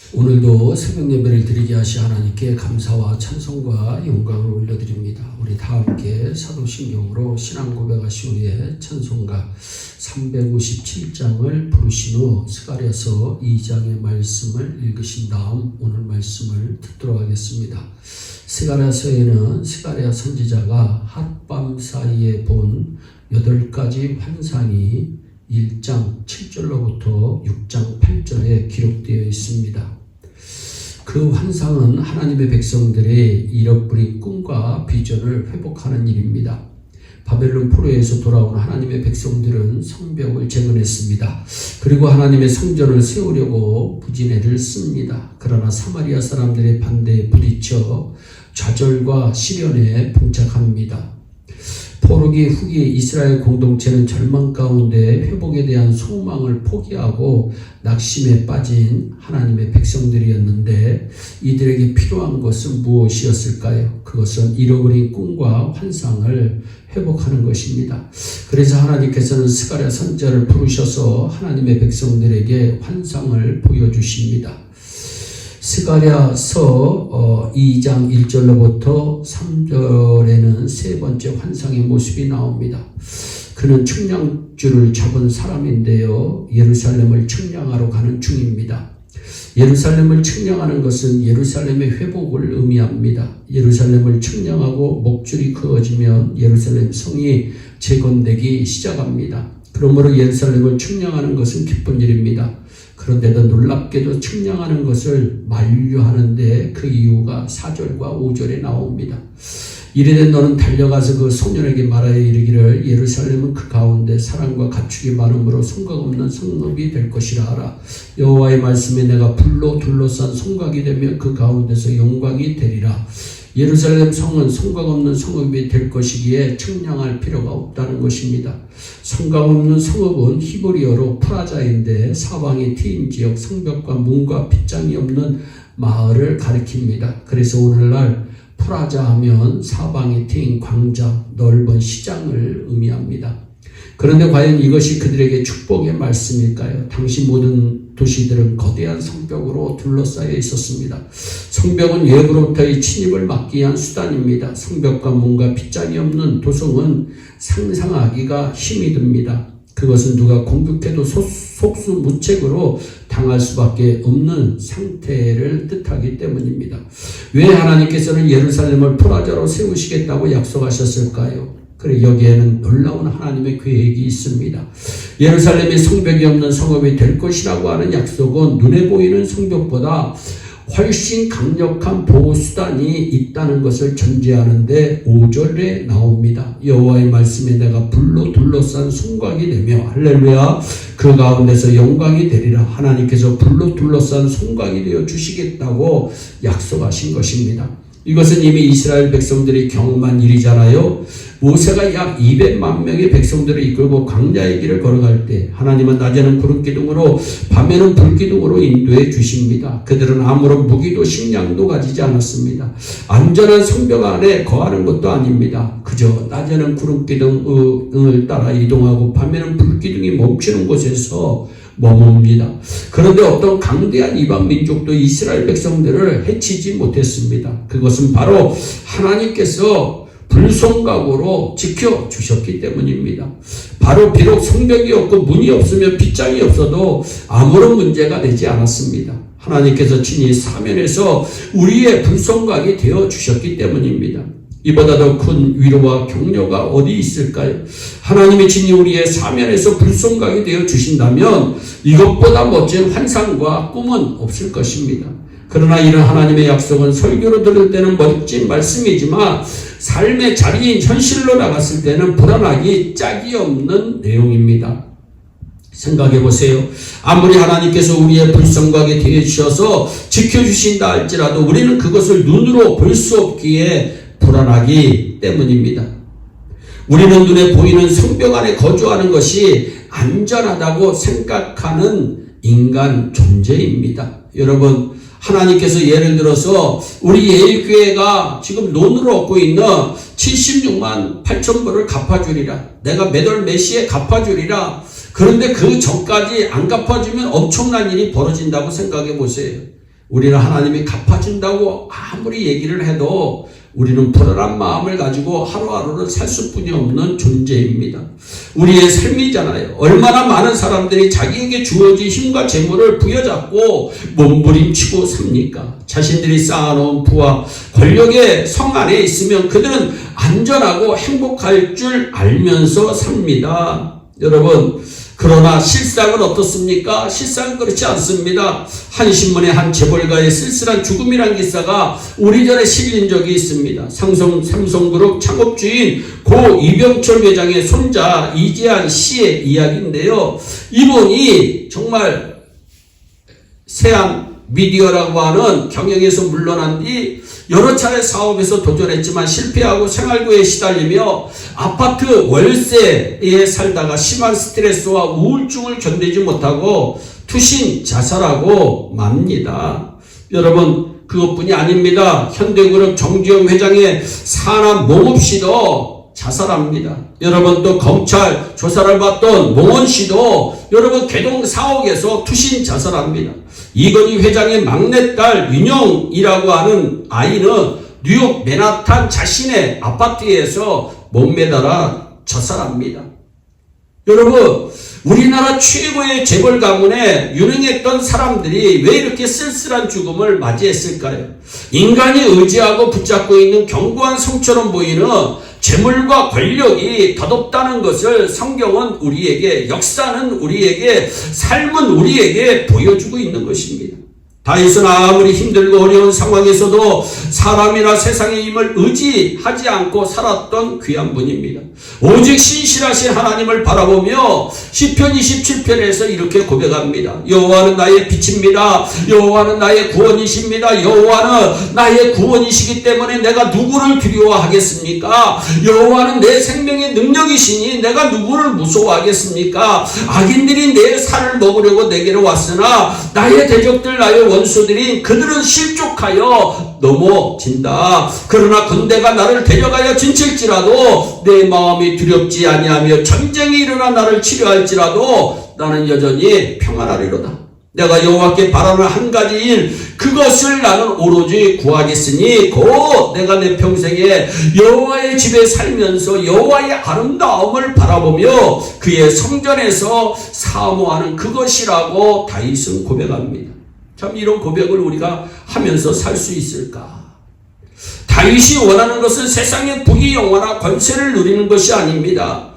오늘도 새벽 예배를 드리게 하시 하나님께 감사와 찬송과 영광을 올려드립니다. 우리 다 함께 사도신경으로 신앙 고백하신 후에 찬송가 357장을 부르신 후 스가랴서 2장의 말씀을 읽으신 다음 오늘 말씀을 듣도록 하겠습니다. 스가랴서에는 스가랴 선지자가 핫밤 사이에 본 8가지 환상이 1장 7절로부터 6장 8절에 기록되어 있습니다. 그 환상은 하나님의 백성들의 잃어버린 꿈과 비전을 회복하는 일입니다. 바벨론 포로에서 돌아온 하나님의 백성들은 성벽을 재건했습니다. 그리고 하나님의 성전을 세우려고 부진애를 씁니다. 그러나 사마리아 사람들의 반대에 부딪혀 좌절과 시련에 봉착합니다. 포로기 후기 이스라엘 공동체는 절망 가운데 회복에 대한 소망을 포기하고 낙심에 빠진 하나님의 백성들이었는데 이들에게 필요한 것은 무엇이었을까요? 그것은 잃어버린 꿈과 환상을 회복하는 것입니다. 그래서 하나님께서는 스가랴 선지자를 부르셔서 하나님의 백성들에게 환상을 보여주십니다. 스가랴서 2장 1절로부터 3절에는 세 번째 환상의 모습이 나옵니다. 그는 측량줄을 잡은 사람인데요. 예루살렘을 측량하러 가는 중입니다. 예루살렘을 측량하는 것은 예루살렘의 회복을 의미합니다. 예루살렘을 측량하고 목줄이 그어지면 예루살렘 성이 재건되기 시작합니다. 그러므로 예루살렘을 측량하는 것은 기쁜 일입니다. 그런데도 놀랍게도 측량하는 것을 만류하는데 그 이유가 4절과 5절에 나옵니다. 이르되 너는 달려가서 그 소년에게 말하여 이르기를 예루살렘은 그 가운데 사랑과 가축이 많음으로 성곽 없는 성읍이 될 것이라 하라. 여호와의 말씀에 내가 불로 둘러싼 성곽이 되며 그 가운데서 영광이 되리라. 예루살렘 성은 성곽 없는 성읍이 될 것이기에 측량할 필요가 없다는 것입니다. 성곽 없는 성읍은 히브리어로 프라자인데 사방이 트인 지역, 성벽과 문과 빗장이 없는 마을을 가리킵니다. 그래서 오늘날 프라자 하면 사방이 트인 광장, 넓은 시장을 의미합니다. 그런데 과연 이것이 그들에게 축복의 말씀일까요? 당시 모든 도시들은 거대한 성벽으로 둘러싸여 있었습니다. 성벽은 외부로부터의 침입을 막기 위한 수단입니다. 성벽과 문과 빗장이 없는 도성은 상상하기가 힘이 듭니다. 그것은 누가 공격해도 속수무책으로 당할 수밖에 없는 상태를 뜻하기 때문입니다. 왜 하나님께서는 예루살렘을 프라자로 세우시겠다고 약속하셨을까요? 그래 여기에는 놀라운 하나님의 계획이 있습니다. 예루살렘이 성벽이 없는 성읍이 될 것이라고 하는 약속은 눈에 보이는 성벽보다 훨씬 강력한 보호수단이 있다는 것을 전제하는데 5절에 나옵니다. 여호와의 말씀에 내가 불로 둘러싼 성곽이 되며 할렐루야 그 가운데서 영광이 되리라. 하나님께서 불로 둘러싼 성곽이 되어 주시겠다고 약속하신 것입니다. 이것은 이미 이스라엘 백성들이 경험한 일이잖아요. 모세가 약 200만 명의 백성들을 이끌고 광야의 길을 걸어갈 때 하나님은 낮에는 구름기둥으로 밤에는 불기둥으로 인도해 주십니다. 그들은 아무런 무기도 식량도 가지지 않았습니다. 안전한 성벽 안에 거하는 것도 아닙니다. 그저 낮에는 구름기둥을 따라 이동하고 밤에는 불기둥이 멈추는 곳에서 머뭅니다. 그런데 어떤 강대한 이방 민족도 이스라엘 백성들을 해치지 못했습니다. 그것은 바로 하나님께서 불성각으로 지켜주셨기 때문입니다. 바로 비록 성벽이 없고 문이 없으며 빗장이 없어도 아무런 문제가 되지 않았습니다. 하나님께서 친히 사면에서 우리의 불성각이 되어주셨기 때문입니다. 이보다 더 큰 위로와 격려가 어디 있을까요? 하나님이 친히 우리의 사면에서 불성각이 되어 주신다면 이것보다 멋진 환상과 꿈은 없을 것입니다. 그러나 이런 하나님의 약속은 설교로 들을 때는 멋진 말씀이지만 삶의 자리인 현실로 나갔을 때는 불안하기 짝이 없는 내용입니다. 생각해 보세요. 아무리 하나님께서 우리의 불성각이 되어 주셔서 지켜주신다 할지라도 우리는 그것을 눈으로 볼 수 없기에 불안하기 때문입니다. 우리는 눈에 보이는 성벽 안에 거주하는 것이 안전하다고 생각하는 인간 존재입니다. 여러분, 하나님께서 예를 들어서 우리 예일교회가 지금 론으로 얻고 있는 76만 8천 불을 갚아주리라. 내가 매달 몇 시에 갚아주리라. 그런데 그 전까지 안 갚아주면 엄청난 일이 벌어진다고 생각해 보세요. 우리는 하나님이 갚아준다고 아무리 얘기를 해도 우리는 불안한 마음을 가지고 하루하루를 살 수뿐이 없는 존재입니다. 우리의 삶이잖아요. 얼마나 많은 사람들이 자기에게 주어진 힘과 재물을 부여잡고 몸부림치고 삽니까? 자신들이 쌓아놓은 부와 권력의 성 안에 있으면 그들은 안전하고 행복할 줄 알면서 삽니다. 여러분, 그러나 실상은 어떻습니까? 실상은 그렇지 않습니다. 한 신문에 한 재벌가의 쓸쓸한 죽음이란 기사가 오래전에 실린 적이 있습니다. 삼성그룹 창업주인 고 이병철 회장의 손자 이재한 씨의 이야기인데요. 이분이 정말 세안 미디어라고 하는 경영에서 물러난 뒤 여러 차례 사업에서 도전했지만 실패하고 생활고에 시달리며 아파트 월세에 살다가 심한 스트레스와 우울증을 견디지 못하고 투신 자살하고 맙니다. 여러분, 그것뿐이 아닙니다. 현대그룹 정주영 회장의 산암 몽업 씨도 자살합니다. 여러분, 또 검찰 조사를 받던 몽원 씨도 여러분 개동 4억에서 투신 자살합니다. 이건희 회장의 막내딸 윤영이라고 하는 아이는 뉴욕 맨하탄 자신의 아파트에서 목매달아 자살합니다. 여러분, 우리나라 최고의 재벌 가문에 유능했던 사람들이 왜 이렇게 쓸쓸한 죽음을 맞이했을까요? 인간이 의지하고 붙잡고 있는 견고한 성처럼 보이는 재물과 권력이 덧없다는 것을 성경은 우리에게, 역사는 우리에게, 삶은 우리에게 보여주고 있는 것입니다. 다윗은 아무리 힘들고 어려운 상황에서도 사람이나 세상의 힘을 의지하지 않고 살았던 귀한 분입니다. 오직 신실하신 하나님을 바라보며 시편 27편에서 이렇게 고백합니다. 여호와는 나의 빛입니다. 여호와는 나의 구원이십니다. 여호와는 나의 구원이시기 때문에 내가 누구를 두려워하겠습니까? 여호와는 내 생명의 능력이시니 내가 누구를 무서워하겠습니까? 악인들이 내 살을 먹으려고 내게로 왔으나 나의 대적들, 나의 원수들이 그들은 실족하여 넘어진다. 그러나 군대가 나를 데려가여 진칠지라도 내 마음이 두렵지 아니하며 전쟁이 일어나 나를 치료할지라도 나는 여전히 평안하리로다. 내가 여호와께 바라는 한 가지 일, 그것을 나는 오로지 구하겠으니 곧 내가 내 평생에 여호와의 집에 살면서 여호와의 아름다움을 바라보며 그의 성전에서 사모하는 그것이라고 다윗은 고백합니다. 참, 이런 고백을 우리가 하면서 살 수 있을까? 다윗이 원하는 것은 세상의 부귀 영화나 권세를 누리는 것이 아닙니다.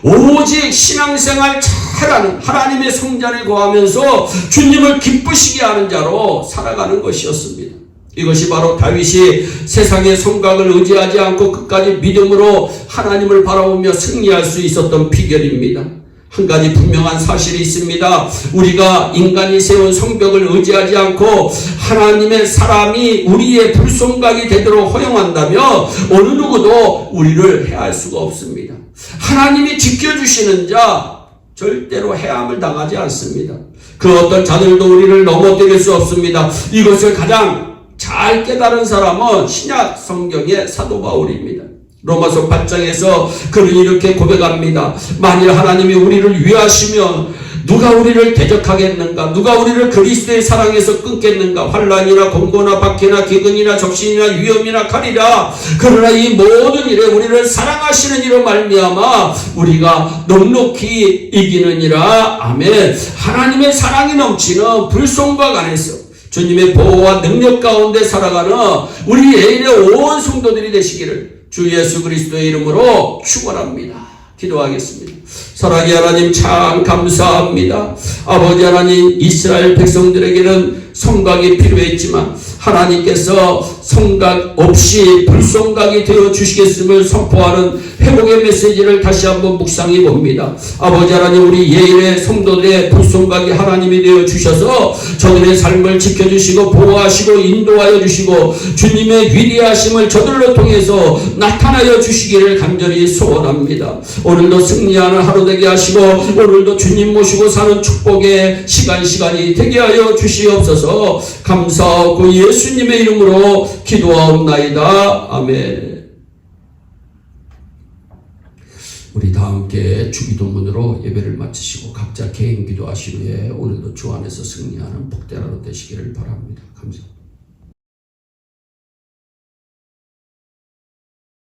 오직 신앙생활 잘하는, 하나님의 성전에 거하면서 주님을 기쁘시게 하는 자로 살아가는 것이었습니다. 이것이 바로 다윗이 세상의 성곽을 의지하지 않고 끝까지 믿음으로 하나님을 바라보며 승리할 수 있었던 비결입니다. 한 가지 분명한 사실이 있습니다. 우리가 인간이 세운 성벽을 의지하지 않고 하나님의 사람이 우리의 불송각이 되도록 허용한다면 어느 누구도 우리를 해할 수가 없습니다. 하나님이 지켜주시는 자 절대로 해함을 당하지 않습니다. 그 어떤 자들도 우리를 넘어뜨릴 수 없습니다. 이것을 가장 잘 깨달은 사람은 신약 성경의 사도 바울입니다. 로마서 8장에서 그는 이렇게 고백합니다. 만일 하나님이 우리를 위하시면 누가 우리를 대적하겠는가? 누가 우리를 그리스도의 사랑에서 끊겠는가? 환난이나 공고나 박해나 기근이나 적신이나 위험이나 칼이라. 그러나 이 모든 일에 우리를 사랑하시는 이로 말미암아 우리가 넉넉히 이기느니라. 아멘. 하나님의 사랑이 넘치는 불송각 안에서 주님의 보호와 능력 가운데 살아가는 우리 예일의 온 성도들이 되시기를 주 예수 그리스도의 이름으로 축원합니다. 기도하겠습니다. 사랑의 하나님, 참 감사합니다. 아버지 하나님, 이스라엘 백성들에게는 성곽이 필요했지만 하나님께서 성곽 없이 불성곽이 되어 주시겠음을 선포하는 회복의 메시지를 다시 한번 묵상해 봅니다. 아버지 하나님, 우리 예일의 성도들의 불성곽이 하나님이 되어 주셔서 저들의 삶을 지켜주시고 보호하시고 인도하여 주시고 주님의 위대하심을 저들로 통해서 나타나여 주시기를 간절히 소원합니다. 오늘도 승리하는 하루 되게 하시고 오늘도 주님 모시고 사는 축복의 시간이 되게 하여 주시옵소서. 감사하고 예수님의 이름으로 기도하옵나이다. 아멘. 우리 다 함께 주기도문으로 예배를 마치시고 각자 개인 기도하신 후에 오늘도 주 안에서 승리하는 복된 하루 되시기를 바랍니다. 감사합니다.